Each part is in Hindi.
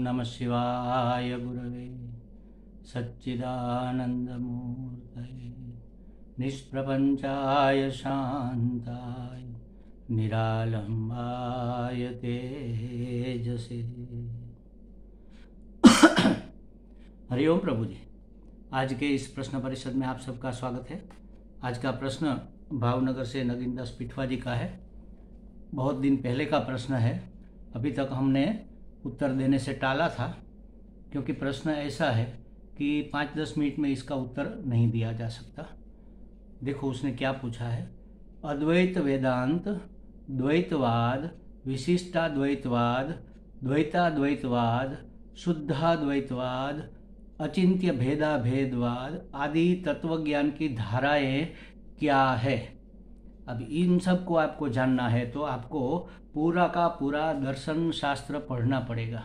नमः शिवाय गुरवे सच्चिदानन्दमूर्तये निष्प्रपञ्चाय शान्ताय निरालम्बाय तेजसे। हरिओम प्रभु जी। आज के इस प्रश्न परिषद में आप सबका स्वागत है। आज का प्रश्न भावनगर से नगीनदास पिठवा जी का है। बहुत दिन पहले का प्रश्न है, अभी तक हमने उत्तर देने से टाला था क्योंकि प्रश्न ऐसा है कि 5-10 मिनट में इसका उत्तर नहीं दिया जा सकता। देखो उसने क्या पूछा है। अद्वैत वेदांत, द्वैतवाद, विशिष्टाद्वैतवाद, द्वैताद्वैतवाद, शुद्धाद्वैतवाद, अचिंत्य भेदाभेदवाद आदि तत्वज्ञान की धाराएं क्या है। अब इन सब को आपको जानना है तो आपको पूरा का पूरा दर्शन शास्त्र पढ़ना पड़ेगा।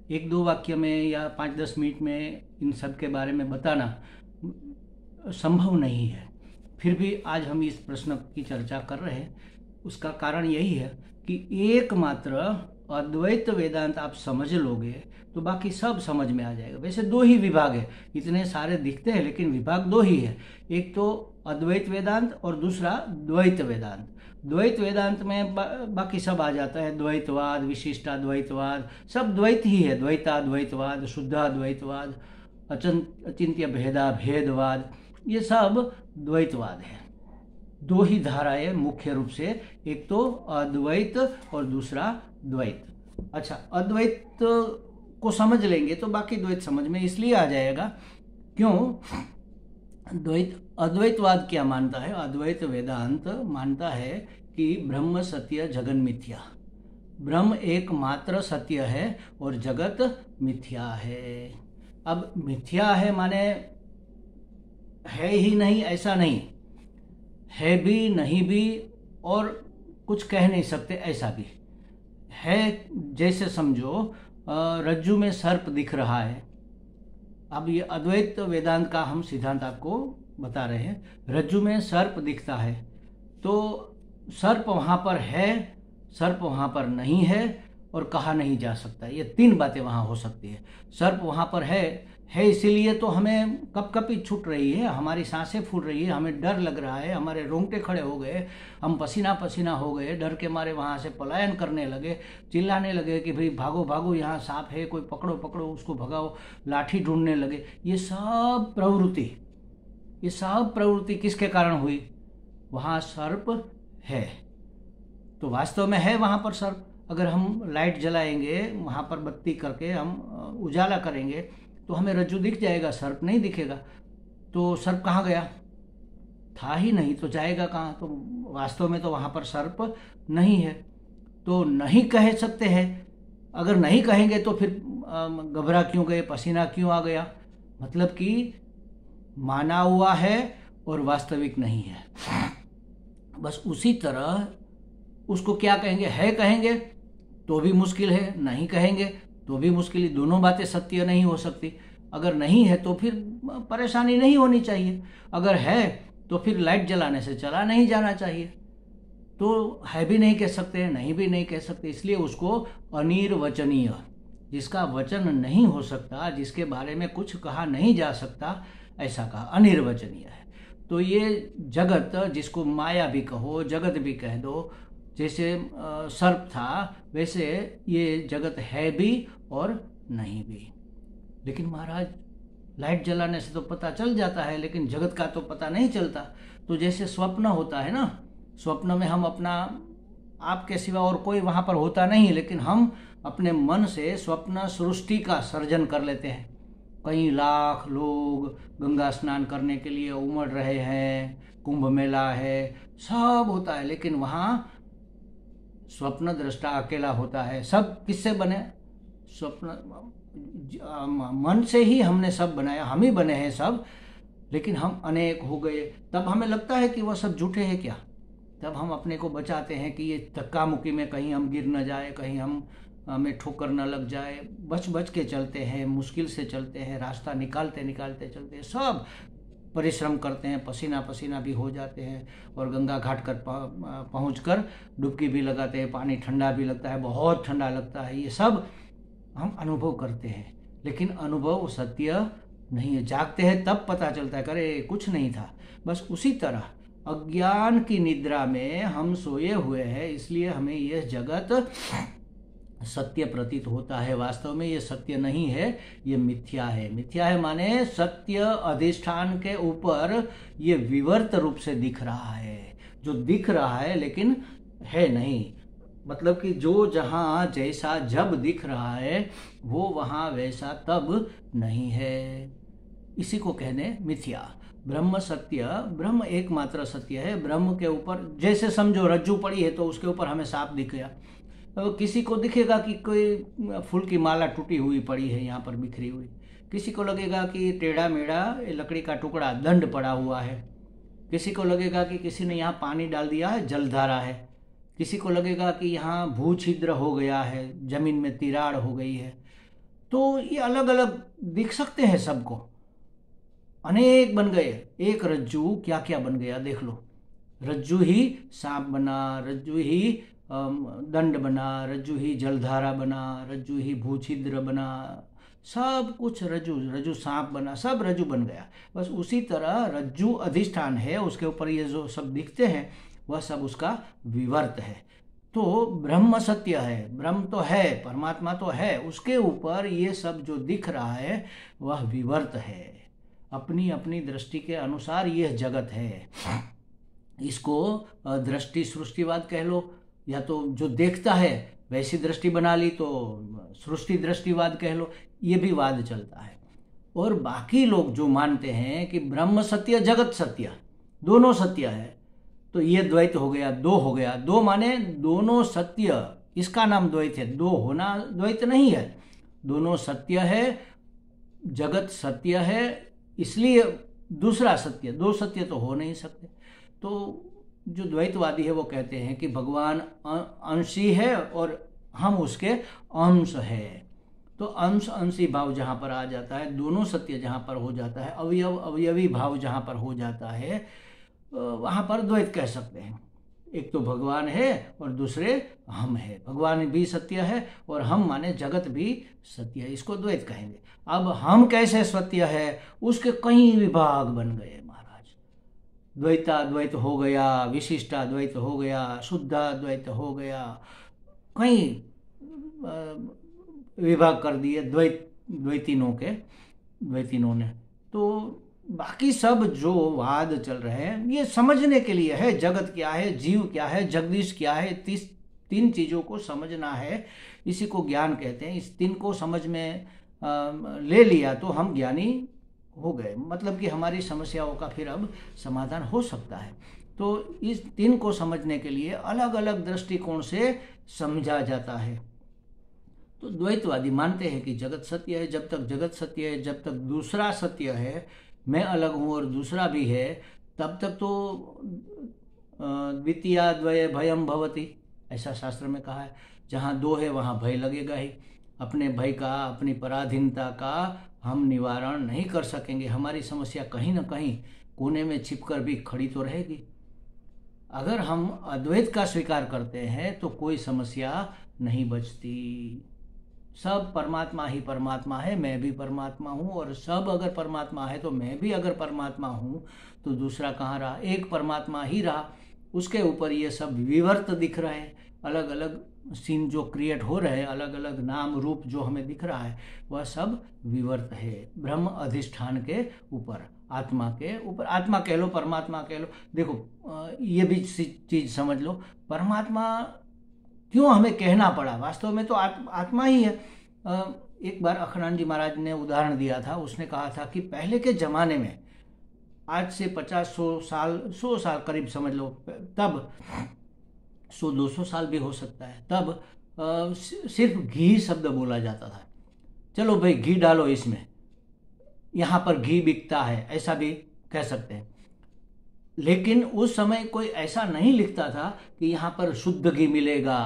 1-2 वाक्य में या 5-10 मिनट में इन सब के बारे में बताना संभव नहीं है। फिर भी आज हम इस प्रश्न की चर्चा कर रहे हैं। उसका कारण यही है कि एकमात्र अद्वैत वेदांत आप समझ लोगे तो बाकी सब समझ में आ जाएगा। वैसे 2 ही विभाग है, इतने सारे दिखते हैं लेकिन विभाग 2 ही है। एक तो अद्वैत वेदांत और दूसरा द्वैत वेदांत। द्वैत वेदांत में बाकी सब आ जाता है, द्वैतवाद, विशिष्टाद्वैतवाद, सब द्वैत ही है। द्वैताद्वैतवाद, शुद्धाद्वैतवाद, अचिंत्य भेदाभेदवाद, ये सब द्वैतवाद है। 2 ही धाराएं मुख्य रूप से, एक तो अद्वैत और दूसरा द्वैत। अच्छा, अद्वैत को समझ लेंगे तो बाकी द्वैत समझ में इसलिए आ जाएगा। क्यों? अद्वैतवाद क्या मानता है? अद्वैत वेदांत मानता है कि ब्रह्म सत्य जगन मिथ्या, ब्रह्म एकमात्र सत्य है और जगत मिथ्या है। अब मिथ्या है माने है ही नहीं ऐसा नहीं, है भी नहीं भी और कुछ कह नहीं सकते ऐसा भी है। जैसे समझो रज्जु में सर्प दिख रहा है। अब ये अद्वैत वेदांत का हम सिद्धांत आपको बता रहे हैं। रज्जु में सर्प दिखता है तो सर्प वहाँ पर है, सर्प वहाँ पर नहीं है और कहा नहीं जा सकता। ये 3 बातें वहाँ हो सकती है। सर्प वहाँ पर है इसीलिए तो हमें कपकपी छूट रही है, हमारी सांसें फूट रही है, हमें डर लग रहा है, हमारे रोंगटे खड़े हो गए, हम पसीना पसीना हो गए, डर के मारे वहाँ से पलायन करने लगे, चिल्लाने लगे कि भाई भागो भागो, यहाँ सांप है, कोई पकड़ो पकड़ो उसको, भगाओ, लाठी ढूंढने लगे। ये सब प्रवृत्ति किसके कारण हुई? वहाँ सर्प है तो वास्तव में है वहाँ पर सर्प। अगर हम लाइट जलाएंगे, वहाँ पर बत्ती करके हम उजाला करेंगे तो हमें रज्जु दिख जाएगा, सर्प नहीं दिखेगा। तो सर्प कहाँ गया? था ही नहीं तो जाएगा कहाँ? तो वास्तव में तो वहाँ पर सर्प नहीं है। तो नहीं कह सकते हैं। अगर नहीं कहेंगे तो फिर घबरा क्यों गए, पसीना क्यों आ गया? मतलब कि माना हुआ है और वास्तविक नहीं है। बस उसी तरह उसको क्या कहेंगे? है कहेंगे तो भी मुश्किल है, नहीं कहेंगे तो भी मुश्किल है। दोनों बातें सत्य नहीं हो सकती। अगर नहीं है तो फिर परेशानी नहीं होनी चाहिए, अगर है तो फिर लाइट जलाने से चला नहीं जाना चाहिए। तो है भी नहीं कह सकते, नहीं भी नहीं कह सकते, इसलिए उसको अनिर्वचनीय, जिसका वचन नहीं हो सकता, जिसके बारे में कुछ कहा नहीं जा सकता, ऐसा कहा अनिर्वचनीय है। तो ये जगत, जिसको माया भी कहो, जगत भी कह दो, जैसे सर्प था वैसे ये जगत है भी और नहीं भी। लेकिन महाराज लाइट जलाने से तो पता चल जाता है लेकिन जगत का तो पता नहीं चलता। तो जैसे स्वप्न होता है ना, स्वप्न में हम अपना, आपके सिवा और कोई वहाँ पर होता नहीं, लेकिन हम अपने मन से स्वप्न सृष्टि का सर्जन कर लेते हैं। कई लाख लोग गंगा स्नान करने के लिए उमड़ रहे हैं, कुंभ मेला है, सब होता है, लेकिन वहाँ स्वप्न दृष्टा अकेला होता है। सब किससे बने? स्वप्न, मन से ही हमने सब बनाया, हम ही बने हैं सब, लेकिन हम अनेक हो गए। तब हमें लगता है कि वह सब झूठे हैं क्या? तब हम अपने को बचाते हैं कि ये धक्का मुक्की में कहीं हम गिर न जाए, कहीं हमें ठोकर न लग जाए, बच बच के चलते हैं, मुश्किल से चलते हैं, रास्ता निकालते निकालते चलते हैं, सब परिश्रम करते हैं, पसीना पसीना भी हो जाते हैं और गंगा घाट कर पहुँच कर डुबकी भी लगाते हैं, पानी ठंडा भी लगता है, बहुत ठंडा लगता है। ये सब हम अनुभव करते हैं, लेकिन अनुभव सत्य नहीं है। जागते हैं तब पता चलता है अरे कुछ नहीं था। बस उसी तरह अज्ञान की निद्रा में हम सोए हुए हैं, इसलिए हमें यह जगत सत्य प्रतीत होता है। वास्तव में ये सत्य नहीं है, ये मिथ्या है। मिथ्या है माने सत्य अधिष्ठान के ऊपर ये विवर्त रूप से दिख रहा है, जो दिख रहा है लेकिन है नहीं। मतलब कि जो जहाँ जैसा जब दिख रहा है वो वहाँ वैसा तब नहीं है। इसी को कहने मिथ्या। ब्रह्म सत्य, ब्रह्म एकमात्र सत्य है। ब्रह्म के ऊपर जैसे समझो रज्जू पड़ी है तो उसके ऊपर हमें सांप दिख गया। तो किसी को दिखेगा कि कोई फूल की माला टूटी हुई पड़ी है यहाँ पर बिखरी हुई, किसी को लगेगा कि टेढ़ा मेढ़ा लकड़ी का टुकड़ा दंड पड़ा हुआ है, किसी को लगेगा कि किसी ने यहाँ पानी डाल दिया है जलधारा है, किसी को लगेगा कि यहाँ भू छिद्र हो गया है, जमीन में तिराड़ हो गई है। तो ये अलग अलग दिख सकते हैं सबको, अनेक बन गए। एक रज्जू क्या क्या बन गया देख लो। रज्जू ही सांप बना, रज्जू ही दंड बना, रज्जू ही जलधारा बना, रज्जू ही भूछिद्र बना, सब कुछ रज्जू, रज्जू सांप बना, सब रज्जू बन गया। बस उसी तरह रज्जू अधिष्ठान है, उसके ऊपर ये जो सब दिखते हैं वह सब उसका विवर्त है। तो ब्रह्म सत्य है, ब्रह्म तो है, परमात्मा तो है, उसके ऊपर ये सब जो दिख रहा है वह विवर्त है। अपनी अपनी दृष्टि के अनुसार यह जगत है। इसको दृष्टि सृष्टिवाद कह लो, या तो जो देखता है वैसी दृष्टि बना ली तो सृष्टि दृष्टिवाद कह लो, ये भी वाद चलता है। और बाकी लोग जो मानते हैं कि ब्रह्म सत्य जगत सत्य दोनों सत्य है, तो ये द्वैत हो गया, दो हो गया। दो माने दोनों सत्य, इसका नाम द्वैत है, दो होना द्वैत नहीं है। दोनों सत्य है, जगत सत्य है, इसलिए दूसरा सत्य, दो सत्य तो हो नहीं सकते। तो जो द्वैतवादी है वो कहते हैं कि भगवान अंशी है और हम उसके अंश है। तो अंश अंशी भाव जहाँ पर आ जाता है, दोनों सत्य जहाँ पर हो जाता है, अवयव अवयवी भाव जहाँ पर हो जाता है, वहाँ पर द्वैत कह सकते हैं। एक तो भगवान है और दूसरे हम है। भगवान भी सत्य है और हम माने जगत भी सत्य है, इसको द्वैत कहेंगे। अब हम कैसे सत्य है, उसके कई विभाग बन गए महाराज। द्वैताद्वैत हो गया, विशिष्टाद्वैत हो गया, शुद्धाद्वैत हो गया, कई विभाग कर दिए द्वैतीनों ने। तो बाकी सब जो वाद चल रहे हैं ये समझने के लिए है, जगत क्या है, जीव क्या है, जगदीश क्या है, तीन चीज़ों को समझना है, इसी को ज्ञान कहते हैं। इस तीन को समझ में ले लिया तो हम ज्ञानी हो गए, मतलब कि हमारी समस्याओं का फिर अब समाधान हो सकता है। तो इस तीन को समझने के लिए अलग अलग दृष्टिकोण से समझा जाता है। तो द्वैतवादी मानते हैं कि जगत सत्य है। जब तक जगत सत्य है, जब तक दूसरा सत्य है, मैं अलग हूँ और दूसरा भी है, तब तक तो द्वितीयाद्वय भयम भवति, ऐसा शास्त्र में कहा है। जहाँ दो है वहाँ भय लगेगा ही। अपने भय का, अपनी पराधीनता का हम निवारण नहीं कर सकेंगे। हमारी समस्या कहीं ना कहीं कोने में छिपकर भी खड़ी तो रहेगी। अगर हम अद्वैत का स्वीकार करते हैं तो कोई समस्या नहीं बचती। सब परमात्मा ही परमात्मा है, मैं भी परमात्मा हूँ, और सब अगर परमात्मा है तो मैं भी अगर परमात्मा हूँ तो दूसरा कहाँ रहा, एक परमात्मा ही रहा। उसके ऊपर ये सब विवर्त दिख रहे हैं, अलग अलग सीन जो क्रिएट हो रहे हैं, अलग अलग नाम रूप जो हमें दिख रहा है, वह सब विवर्त है ब्रह्म अधिष्ठान के ऊपर, आत्मा के ऊपर। आत्मा कह लो, परमात्मा कह लो। देखो ये भी चीज़ समझ लो, परमात्मा क्यों हमें कहना पड़ा, वास्तव में तो आत्मा ही है। एक बार अखंडानंद जी महाराज ने उदाहरण दिया था, उसने कहा था कि पहले के ज़माने में, आज से 100 साल करीब समझ लो, तब 100-200 साल भी हो सकता है, तब सिर्फ घी शब्द बोला जाता था। चलो भाई घी डालो इसमें, यहाँ पर घी बिकता है, ऐसा भी कह सकते हैं। लेकिन उस समय कोई ऐसा नहीं लिखता था कि यहाँ पर शुद्ध घी मिलेगा।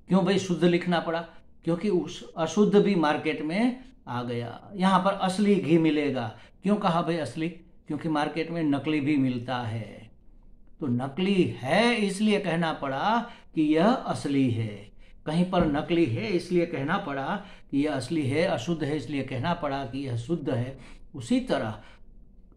क्यों भाई शुद्ध लिखना पड़ा? क्योंकि उस अशुद्ध भी मार्केट में आ गया। यहाँ पर असली घी मिलेगा, क्यों कहा भाई असली? क्योंकि मार्केट में नकली भी मिलता है। तो नकली है इसलिए कहना पड़ा कि यह असली है। कहीं पर नकली है इसलिए कहना पड़ा कि यह असली है, अशुद्ध है इसलिए कहना पड़ा कि यह शुद्ध है। उसी तरह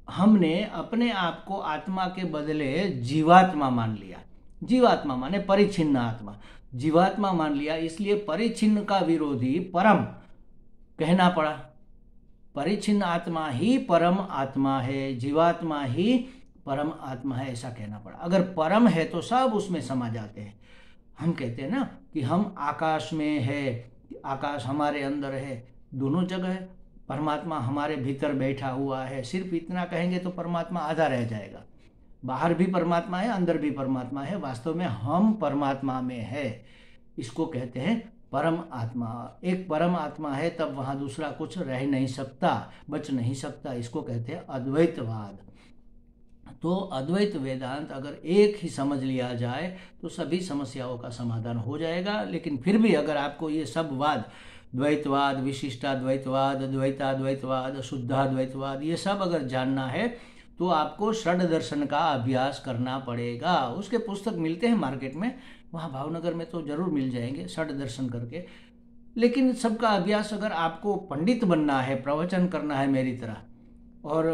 हमने अपने आप को आत्मा के बदले जीवात्मा मान लिया। जीवात्मा माने परिच्छिन्न आत्मा, जीवात्मा मान लिया, इसलिए परिच्छिन्न का विरोधी परम कहना पड़ा। परिच्छिन्न आत्मा ही परम आत्मा है, जीवात्मा ही परम आत्मा है, ऐसा कहना पड़ा। अगर परम है तो सब उसमें समा जाते हैं। हम कहते हैं ना कि हम आकाश में है, आकाश हमारे अंदर है, दोनों जगह है। परमात्मा हमारे भीतर बैठा हुआ है, सिर्फ इतना कहेंगे तो परमात्मा आधा रह जाएगा। बाहर भी परमात्मा है, अंदर भी परमात्मा है, वास्तव में हम परमात्मा में है। इसको कहते हैं परम आत्मा। एक परम आत्मा है तब वहाँ दूसरा कुछ रह नहीं सकता, बच नहीं सकता। इसको कहते हैं अद्वैतवाद। तो अद्वैत वेदांत अगर एक ही समझ लिया जाए तो सभी समस्याओं का समाधान हो जाएगा। लेकिन फिर भी अगर आपको ये सब वाद, द्वैतवाद, विशिष्टाद्वैतवाद, द्वैताद्वैतवाद, शुद्धाद्वैतवाद, ये सब अगर जानना है तो आपको षड दर्शन का अभ्यास करना पड़ेगा। उसके पुस्तक मिलते हैं मार्केट में, वहाँ भावनगर में तो जरूर मिल जाएंगे षड दर्शन करके। लेकिन सबका अभ्यास अगर आपको पंडित बनना है, प्रवचन करना है मेरी तरह, और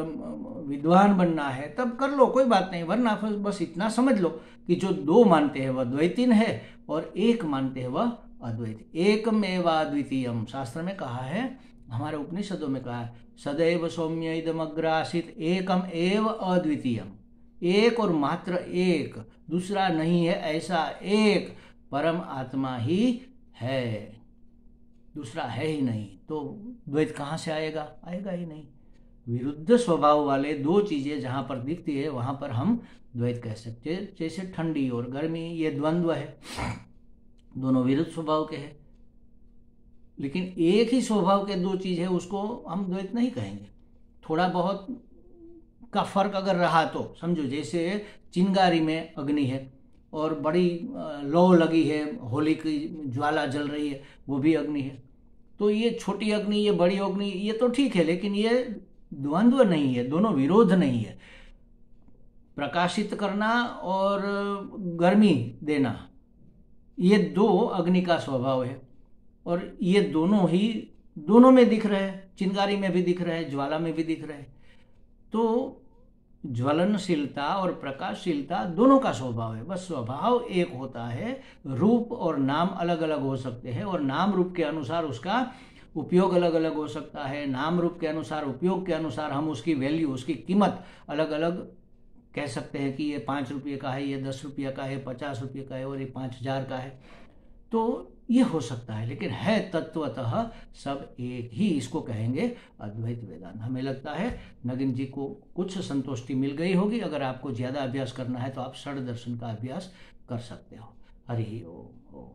विद्वान बनना है तब कर लो, कोई बात नहीं। वरना बस इतना समझ लो कि जो दो मानते हैं वह द्वैतीन है और एक मानते हैं वह अद्वैत। एकमेवाद्वितीयम शास्त्र में कहा है, हमारे उपनिषदों में कहा है, सदैव सौम्य इदमग्रासित एकम एव अद्वितीयम। एक और मात्र एक, दूसरा नहीं है, ऐसा एक परम आत्मा ही है, दूसरा है ही नहीं। तो द्वैत कहाँ से आएगा? आएगा ही नहीं। विरुद्ध स्वभाव वाले दो चीजें जहां पर दिखती है वहां पर हम द्वैत कह सकते हैं। जैसे ठंडी और गर्मी, ये द्वंद्व है, दोनों विरुद्ध स्वभाव के हैं। लेकिन एक ही स्वभाव के दो चीज है, उसको हम द्वैत नहीं कहेंगे। थोड़ा बहुत का फर्क अगर रहा तो समझो, जैसे चिंगारी में अग्नि है और बड़ी लौ लगी है, होली की ज्वाला जल रही है, वो भी अग्नि है। तो ये छोटी अग्नि, ये बड़ी अग्नि, ये तो ठीक है, लेकिन ये द्वंद्व नहीं है, दोनों विरोध नहीं है। प्रकाशित करना और गर्मी देना, ये दो अग्नि का स्वभाव है और ये दोनों में दिख रहे हैं। चिंगारी में भी दिख रहे हैं, ज्वाला में भी दिख रहे हैं। तो ज्वलनशीलता और प्रकाशशीलता दोनों का स्वभाव है, बस स्वभाव एक होता है। रूप और नाम अलग अलग हो सकते हैं और नाम रूप के अनुसार उसका उपयोग अलग अलग हो सकता है। नाम रूप के अनुसार, उपयोग के अनुसार हम उसकी वैल्यू, उसकी कीमत अलग अलग कह सकते हैं कि ये 5 रुपये का है, ये 10 रुपये का है, 50 रुपये का है और ये 5000 का है। तो ये हो सकता है, लेकिन है तत्वतः सब एक ही। इसको कहेंगे अद्वैत वेदांत। हमें लगता है नगिन जी को कुछ संतुष्टि मिल गई होगी। अगर आपको ज़्यादा अभ्यास करना है तो आप षड दर्शन का अभ्यास कर सकते हो। हरि ओम।